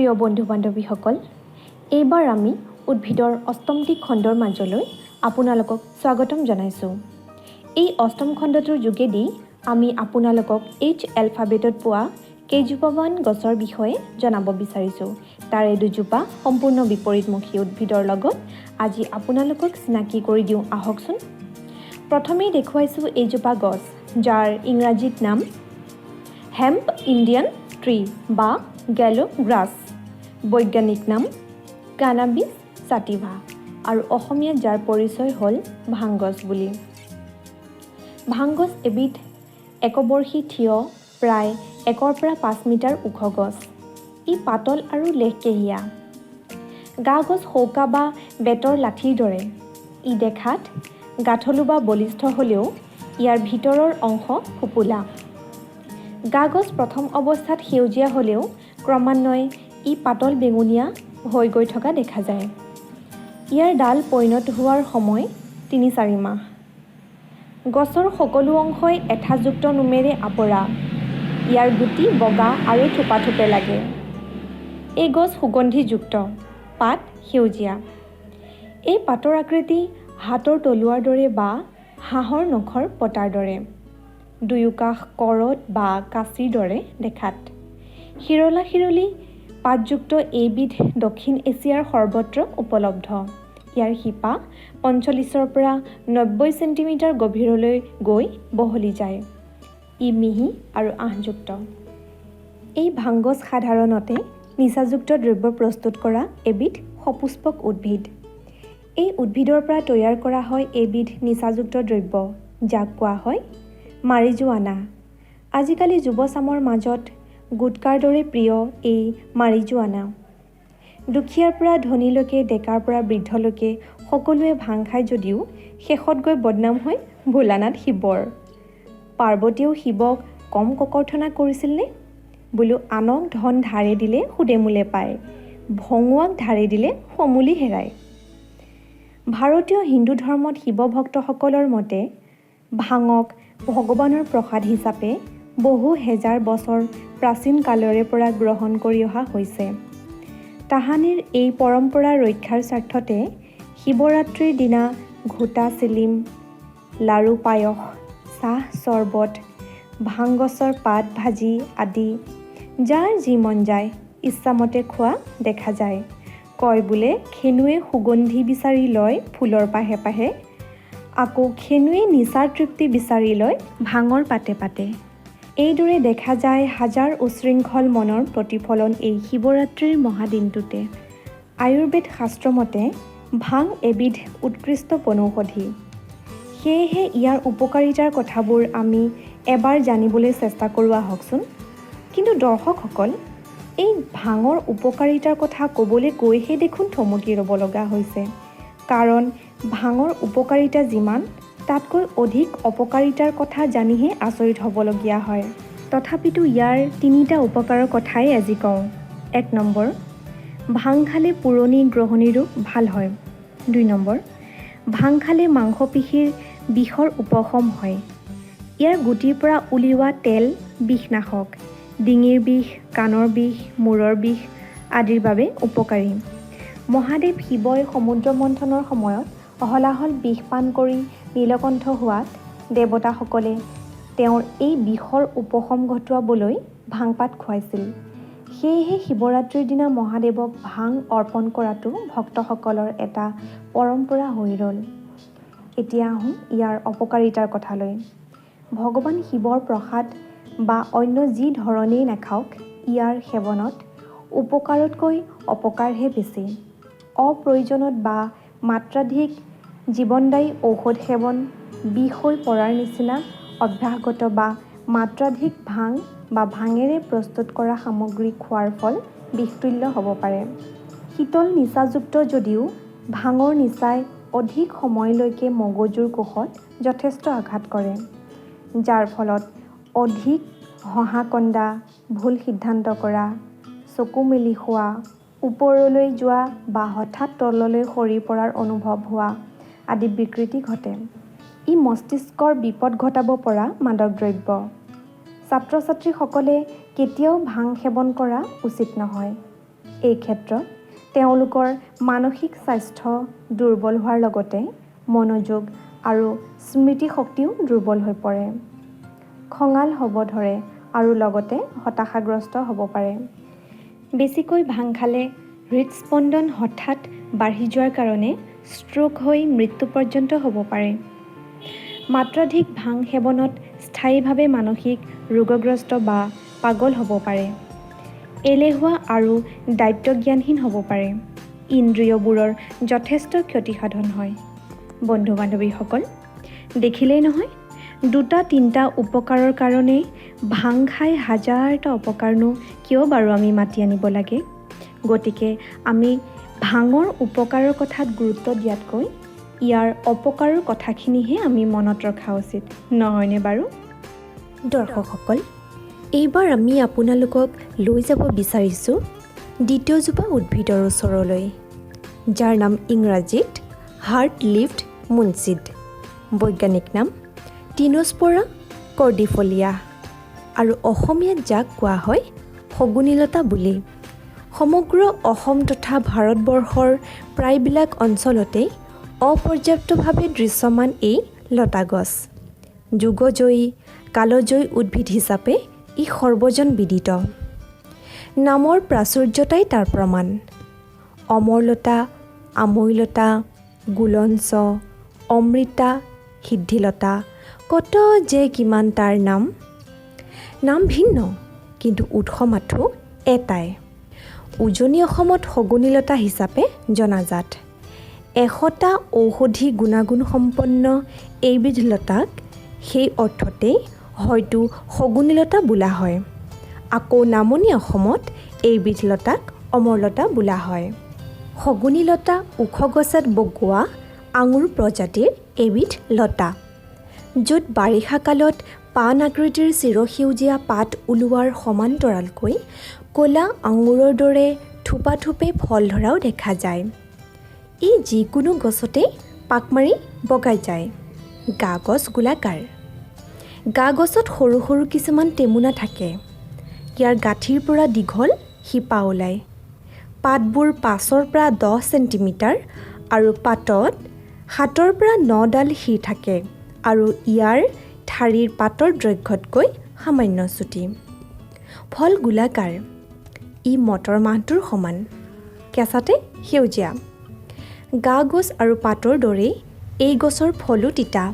প্ৰিয় বন্ধু-বান্ধৱীসকল, এইবাৰ আমি উদ্ভিদৰ অষ্টমটি খণ্ডৰ মাজলৈ আপোনালোকক স্বাগতম জনাইছোঁ। এই অষ্টম খণ্ডটোৰ যোগেদি আমি আপোনালোকক এলফাবেটত পোৱা কেইজোপামান গছৰ বিষয়ে জনাব বিচাৰিছোঁ। তাৰে দুজোপা সম্পূৰ্ণ বিপৰীতমুখী উদ্ভিদৰ লগত আজি আপোনালোকক চিনাকি কৰি দিওঁ আহকচোন। প্ৰথমেই দেখুৱাইছোঁ এইজোপা গছ, যাৰ ইংৰাজীত নাম হেম্প ইণ্ডিয়ান ট্ৰী বা গেলো গ্ৰাছ, বৈজ্ঞানিক নাম কানাবিছ সাটিভা আৰু অসমীয়াত যাৰ পৰিচয় হ'ল ভাংগছ বুলি। ভাংগছ এবিধ একবৰ্ষী থিয় প্ৰায় 1 পৰা 5 মিটাৰ ওখ গছ। ই পাতল আৰু লেহকেহীয়া। গা গছ সৌকা বা বেতৰ লাঠিৰ দৰে। ই দেখাত গাঁথলো বা বলিষ্ঠ হ'লেও ইয়াৰ ভিতৰৰ অংশ ফোপোলা। গা গছ প্ৰথম অৱস্থাত সেউজীয়া হ'লেও ক্ৰমান্বয়ে ই পাতল বেঙুনীয়া হৈ গৈ থকা দেখা যায়। ইয়াৰ ডাল পৰিণত হোৱাৰ সময় 3-4 মাহ। গছৰ সকলো অংশই এঠাযুক্ত নোমেৰে আৱৰা। ইয়াৰ গুটি বগা আৰু থোপাথোপে লাগে। এই গছ সুগন্ধিযুক্ত, পাত সেউজীয়া। এই পাতৰ আকৃতি হাতৰ তলুৱাৰ দৰে বা হাঁহৰ নখৰ পতাৰ দৰে। দুয়োকাষ কৰত বা কাঁচিৰ দৰে দেখাত। শিৰলা-শিৰলি পাতযুক্ত এইবিধ দক্ষিণ এছিয়াৰ সৰ্বত্ৰ উপলব্ধ। ইয়াৰ শিপা 45 পৰা 90 চেণ্টিমিটাৰ গভীৰলৈ গৈ বহলি যায়। ই মিহি আৰু আঁহযুক্ত। এই ভাংগছ সাধাৰণতে নিচাযুক্ত দ্ৰব্য প্ৰস্তুত কৰা এবিধ সপুষ্পক উদ্ভিদ। এই উদ্ভিদৰ পৰা তৈয়াৰ কৰা হয় এবিধ নিচাযুক্ত দ্ৰব্য, যাক কোৱা হয় মাৰিজুৱানা। আজিকালি যুৱচামৰ মাজত গুটকাৰ দৰে প্ৰিয় এই মাৰিজুৱানা। দুখীয়াৰ পৰা ধনীলৈকে, ডেকাৰ পৰা বৃদ্ধলৈকে সকলোৱে ভাং খায় যদিও শেষত গৈ বদনাম হয় ভোলানাথ শিৱৰ। পাৰ্বতীয়েও শিৱক কম ককৰ্থনা কৰিছিলনে? বোলো আনক ধন ধাৰে দিলে সুদে মূলে পায়, ভঙুৱাক ধাৰে দিলে সমূলি হেৰায়। ভাৰতীয় হিন্দু ধৰ্মত শিৱ ভক্তসকলৰ মতে ভাঙক ভগৱানৰ প্ৰসাদ হিচাপে বহু হেজাৰ বছৰ প্ৰাচীন কালৰে পৰা গ্ৰহণ কৰি অহা হৈছে। তাহানিৰ এই পৰম্পৰা ৰক্ষাৰ স্বাৰ্থতে শিৱৰাত্ৰিৰ দিনা ঘোটা চিলিম, লাৰু পায়স, চাহ চৰ্বত, ভাংগছৰ পাত ভাজি আদি যাৰ যি মন যায় ইচ্ছামতে খোৱা দেখা যায়। কয় বোলে খেনুৱে সুগন্ধি বিচাৰি লয় ফুলৰ পাহে পাহে, আকৌ খেনুৱে নিচাৰ তৃপ্তি বিচাৰি লয় ভাঙৰ পাতে পাতে। এইদৰে দেখা যায় হাজাৰ উচ্ছৃংখল মনৰ প্ৰতিফলন এই শিৱৰাত্ৰিৰ মহাদিনটোতে। আয়ুৰ্বেদ শাস্ত্ৰমতে ভাং এবিধ উৎকৃষ্ট বনৌষধি। সেয়েহে ইয়াৰ উপকাৰিতাৰ কথাবোৰ আমি এবাৰ জানিবলৈ চেষ্টা কৰোঁ আহকচোন। কিন্তু দৰ্শকসকল, এই ভাঙৰ উপকাৰিতাৰ কথা ক'বলৈ গৈহে দেখোন থমকি ৰ'ব লগা হৈছে। কাৰণ ভাঙৰ উপকাৰিতা যিমান, তাতকৈ অধিক অপকাৰিতাৰ কথা জানিহে আচৰিত হ'বলগীয়া হয়। তথাপিতো ইয়াৰ 3টা উপকাৰৰ কথাই আজি কওঁ। 1 নম্বৰ, ভাং খালে পুৰণি গ্ৰহণী ৰোগ ভাল হয়। 2 নম্বৰ, ভাং খালে মাংসপেশীৰ বিষৰ উপশম হয়। ইয়াৰ গুটিৰ পৰা উলিওৱা তেল বিষনাশক। ডিঙিৰ বিষ, কাণৰ বিষ, মূৰৰ বিষ আদিৰ বাবে উপকাৰী। মহাদেৱ শিৱই সমুদ্ৰ মন্থনৰ সময়ত হলাহল বিষ পান কৰি নীলকণ্ঠ হোৱাত দেৱতাসকলে তেওঁৰ এই বিষৰ উপশম ঘটোৱাবলৈ ভাংপাত খুৱাইছিল। সেয়েহে শিৱৰাত্ৰিৰ দিনা মহাদেৱক ভাং অৰ্পণ কৰাটো ভক্তসকলৰ এটা পৰম্পৰা হৈ ৰ'ল। এতিয়া আহোঁ ইয়াৰ অপকাৰিতাৰ কথালৈ। ভগৱান শিৱৰ প্ৰসাদ বা অন্য যি ধৰণেই নাখাওক, ইয়াৰ সেৱনত উপকাৰতকৈ অপকাৰহে বেছি। অপ্ৰয়োজনত বা মাত্ৰাধিক জীৱনদায়ী ঔষধ সেৱন বিষ হৈ পৰাৰ নিচিনা অভ্যাসগত বা মাত্ৰাধিক ভাং বা ভাঙেৰে প্ৰস্তুত কৰা সামগ্ৰী খোৱাৰ ফল বিষতুল্য হ'ব পাৰে। শীতল নিচাযুক্ত যদিও ভাঙৰ নিচাই অধিক সময়লৈকে মগজুৰ কোষত যথেষ্ট আঘাত কৰে, যাৰ ফলত অধিক হহাকন্দা, ভুল সিদ্ধান্ত কৰা, চকু মেলি শোৱা, ওপৰলৈ যোৱা বা হঠাৎ তললৈ সৰি পৰাৰ অনুভৱ হোৱা আদি বিকৃতি ঘটে। ই মস্তিষ্কৰ বিপদ ঘটাব পৰা মাদক দ্ৰব্য। ছাত্ৰ-ছাত্ৰীসকলে কেতিয়াও ভাং সেৱন কৰা উচিত নহয়। এই ক্ষেত্ৰত তেওঁলোকৰ মানসিক স্বাস্থ্য দুৰ্বল হোৱাৰ লগতে মনোযোগ আৰু স্মৃতিশক্তিও দুৰ্বল হৈ পৰে। খঙাল হ'ব ধৰে আৰু লগতে হতাশাগ্ৰস্ত হ'ব পাৰে। বেছিকৈ ভাং খালে হৃদস্পন্দন হঠাৎ বাঢ়ি যোৱাৰ কাৰণে ষ্ট্ৰোক হৈ মৃত্যু পৰ্যন্ত হ'ব পাৰে। মাত্ৰাধিক ভাং সেৱনত স্থায়ীভাৱে মানসিক ৰোগগ্ৰস্ত বা পাগল হ'ব পাৰে। এলেহুৱা আৰু দায়িত্বজ্ঞানহীন হ'ব পাৰে। ইন্দ্ৰিয়বোৰৰ যথেষ্ট ক্ষতিসাধন হয়। বন্ধু বান্ধৱীসকল, দেখিলেই নহয়, 2-3টা উপকাৰৰ কাৰণে ভাং খাই হাজাৰটা অপকাৰনো কিয় বাৰু আমি মাতি আনিব লাগে? গতিকে আমি ভাঙৰ উপকাৰৰ কথাত গুৰুত্ব দিয়াতকৈ ইয়াৰ অপকাৰৰ কথাখিনিহে আমি মনত ৰখা উচিত, নহয়নে বাৰু? দৰ্শকসকল, এইবাৰ আমি আপোনালোকক লৈ যাব বিচাৰিছোঁ দ্বিতীয়জোপা উদ্ভিদৰ ওচৰলৈ, যাৰ নাম ইংৰাজীত হাৰ্ট লিভড মুনচিড, বৈজ্ঞানিক নাম টিনোস্পৰা কৰ্ডিফলিয়া, আৰু অসমীয়াত যাক কোৱা হয় শগুনীলতা বুলি। সমগ্ৰ অসম তথা ভাৰতবৰ্ষৰ প্ৰায়বিলাক অঞ্চলতেই অপৰ্যাপ্তভাৱে দৃশ্যমান এই লতা গছ। যুগজয়ী কালজয়ী উদ্ভিদ হিচাপে ই সৰ্বজন বিদিত। নামৰ প্ৰাচুৰ্যতাই তাৰ প্ৰমাণ। অমৰলতা, আমৈলতা, গুলঞ্চ, অমৃতা, সিদ্ধিলতা, কত যে কিমান তাৰ নাম ভিন্ন, কিন্তু উৎস মাথো এটাই। উজনি অসমত শগুনীলতা হিচাপে জনাজাত। 100টা ঔষধি গুণাগুণ সম্পন্ন এইবিধ লতাক সেই অৰ্থতেই হয়তো শগুনীলতা বোলা হয়। আকৌ নামনি অসমত এইবিধ লতাক অমৰলতা বোলা হয়। শগুনীলতা ওখ গছত বগোৱা আঙুৰ প্ৰজাতিৰ এবিধ লতা, য'ত বাৰিষা কালত পাণ আকৃতিৰ চিৰসেউজীয়া পাত ওলোৱাৰ সমান্তৰালকৈ ক'লা আঙুৰৰ দৰে থোপাথোপে ফল ধৰাও দেখা যায়। ই যিকোনো গছতেই পাক মাৰি বগাই যায়। গা গছ গোলাকাৰ। গা গছত সৰু সৰু কিছুমান টেমুনা থাকে। ইয়াৰ গাঁঠিৰ পৰা দীঘল শিপা ওলায়। পাতবোৰ 5ৰ পৰা 10 চেণ্টিমিটাৰ আৰু পাতত 7ৰ পৰা 9ডাল শিৰ থাকে আৰু ইয়াৰ ঠাৰিৰ পাতৰ দৈৰ্ঘ্যতকৈ সামান্য চুটি। ফল গোলাকাৰ। ই মটৰ মাহটোৰ সমান, কেঁচাতে সেউজীয়া। গা গছ আৰু পাতৰ দৰেই এই গছৰ ফলো তিতা।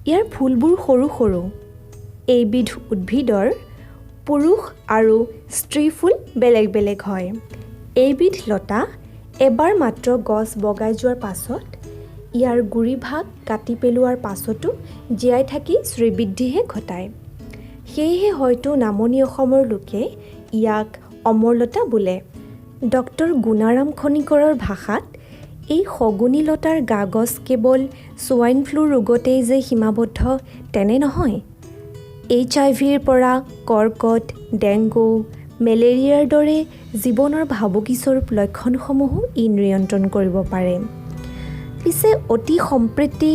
ইয়াৰ ফুলবোৰ সৰু সৰু। এইবিধ উদ্ভিদৰ পুৰুষ আৰু স্ত্ৰী ফুল বেলেগ বেলেগ হয়। এইবিধ লতা এবাৰ মাত্ৰ গছ বগাই যোৱাৰ পাছত ইয়াৰ গুৰিভাগ কাটি পেলোৱাৰ পাছতো জীয়াই থাকি শ্ৰীবৃদ্ধিহে ঘটায়। সেয়েহে হয়তো নামনি অসমৰ লোকে ইয়াক অমৰলতা বোলে। ডক্টৰ গুণাৰাম খনিকৰৰ ভাষাত এই শগুনীলতাৰ গা গছ কেৱল সোৱাইন ফ্লু ৰোগতেই যে সীমাবদ্ধ তেনে নহয়। HIV-ৰ পৰা কৰ্কট, ডেংগু, মেলেৰিয়াৰ দৰে জীৱনৰ ভাবুকিস্বৰূপ লক্ষণসমূহো ই নিয়ন্ত্ৰণ কৰিব পাৰে। পিছে অতি সম্প্ৰীতি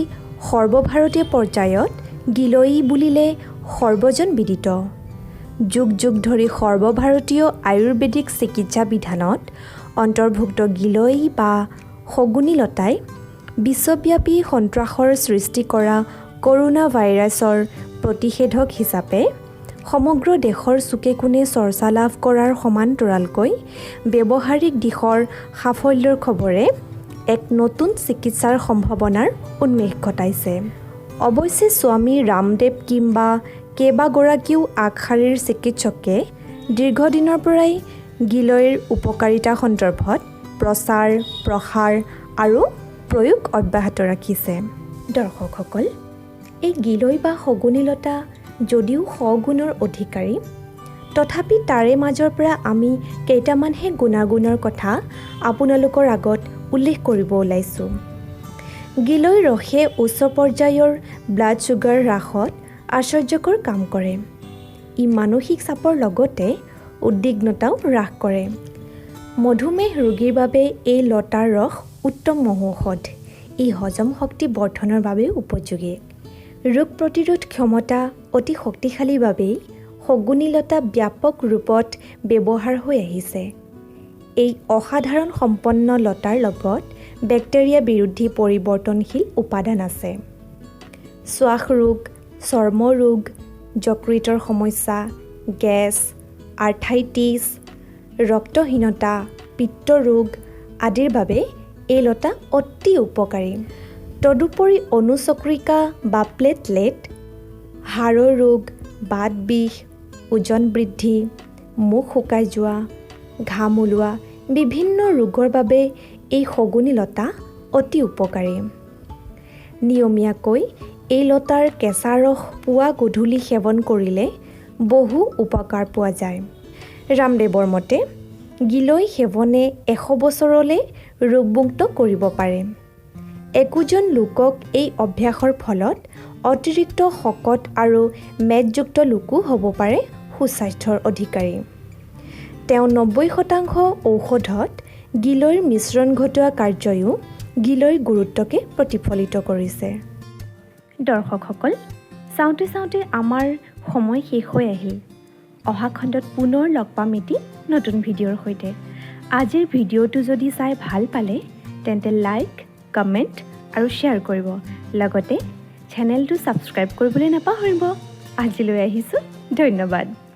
সৰ্বভাৰতীয় পৰ্যায়ত গিলয়ী বুলিলে সৰ্বজন বিদিত। যুগ যুগ ধৰি সৰ্বভাৰতীয় আয়ুৰ্বেদিক চিকিৎসা বিধানত অন্তৰ্ভুক্ত গিলয়ী বা শগুনীলতাই বিশ্বব্যাপী সন্ত্ৰাসৰ সৃষ্টি কৰা কৰোনা ভাইৰাছৰ প্ৰতিষেধক হিচাপে সমগ্ৰ দেশৰ চুকে কোণে চৰ্চা লাভ কৰাৰ সমান্তৰালকৈ ব্যৱহাৰিক দিশৰ সাফল্যৰ খবৰে এক নতুন চিকিৎসাৰ সম্ভাৱনাৰ উন্মেষ ঘটাইছে। অৱশ্যে স্বামী ৰামদেৱ কিম্বা কেইবাগৰাকীও আগশাৰীৰ চিকিৎসকে দীৰ্ঘদিনৰ পৰাই গিলয়ীৰ উপকাৰিতা সন্দৰ্ভত প্ৰচাৰ, প্ৰসাৰ আৰু প্ৰয়োগ অব্যাহত ৰাখিছে। দৰ্শকসকল, এই গিলয় বা শগুনীলতা যদিও সগুণৰ অধিকাৰী, তথাপি তাৰে মাজৰ পৰা আমি কেইটামানহে গুণাগুণৰ কথা আপোনালোকৰ আগত উল্লেখ কৰিব ওলাইছোঁ। গিলয় ৰসে উচ্চ পৰ্যায়ৰ ব্লাড ছুগাৰ হ্ৰাসত আশ্চৰ্যকৰ কাম কৰে। ই মানসিক চাপৰ লগতে উদ্বিগ্নতাও হ্ৰাস কৰে। মধুমেহ ৰোগীৰ বাবে এই লতাৰ ৰস উত্তম মহৌষধ। ই হজম শক্তি বৰ্ধনৰ বাবেও উপযোগী। ৰোগ প্ৰতিৰোধ ক্ষমতা অতি শক্তিশালীৰ বাবেই শগুনীলতা ব্যাপক ৰূপত ব্যৱহাৰ হৈ আহিছে। এই অসাধাৰণ সম্পন্ন লতাৰ লগত বেক্টেৰিয়া বিৰোধী পৰিৱৰ্তনশীল উপাদান আছে। শ্বাস ৰোগ, চৰ্ম ৰোগ, যকৃতৰ সমস্যা, গেছ, আৰ্থ্ৰাইটিছ, ৰক্তহীনতা, পিত্ত ৰোগ আদিৰ বাবে এই লতা অতি উপকাৰী। তদুপৰি অনুচক্ৰিকা বা প্লেটলেট, হাড়ৰ ৰোগ, বাত বিষ, ওজন বৃদ্ধি, মুখ শুকাই যোৱা, ঘাম ওলোৱা বিভিন্ন ৰোগৰ বাবে এই শগুনী লতা অতি উপকাৰী। নিয়মীয়াকৈ এই লতাৰ কেঁচা ৰস পুৱা গধূলি সেৱন কৰিলে বহু উপকাৰ পোৱা যায়। ৰামদেৱৰ মতে গিলৈ সেৱনে 100 বছৰলৈ ৰোগমুক্ত কৰিব পাৰে। একোজন লোকক এই অভ্যাসৰ ফলত অতিৰিক্ত শকত আৰু মেদযুক্ত লোকো হ'ব পাৰে সুস্বাস্থ্যৰ অধিকাৰী। তেওঁ 90% ঔষধত গিলৈৰ মিশ্ৰণ ঘটোৱা কাৰ্যয়ো গিলৈৰ গুৰুত্বকে প্ৰতিফলিত কৰিছে। দৰ্শকসকল, চাওঁতে চাওঁতে আমাৰ সময় শেষ হৈ আহিল। অহা খণ্ডত পুনৰ লগ পাম এটি নতুন ভিডিঅ'ৰ সৈতে। আজিৰ ভিডিঅ'টো যদি চাই ভাল পালে তেন্তে লাইক, কমেণ্ট আৰু শ্বেয়াৰ কৰিব। লগতে চেনেলটো ছাবস্ক্ৰাইব কৰিবলৈ নাপাহৰিব। আজিলৈ আহিছোঁ, ধন্যবাদ।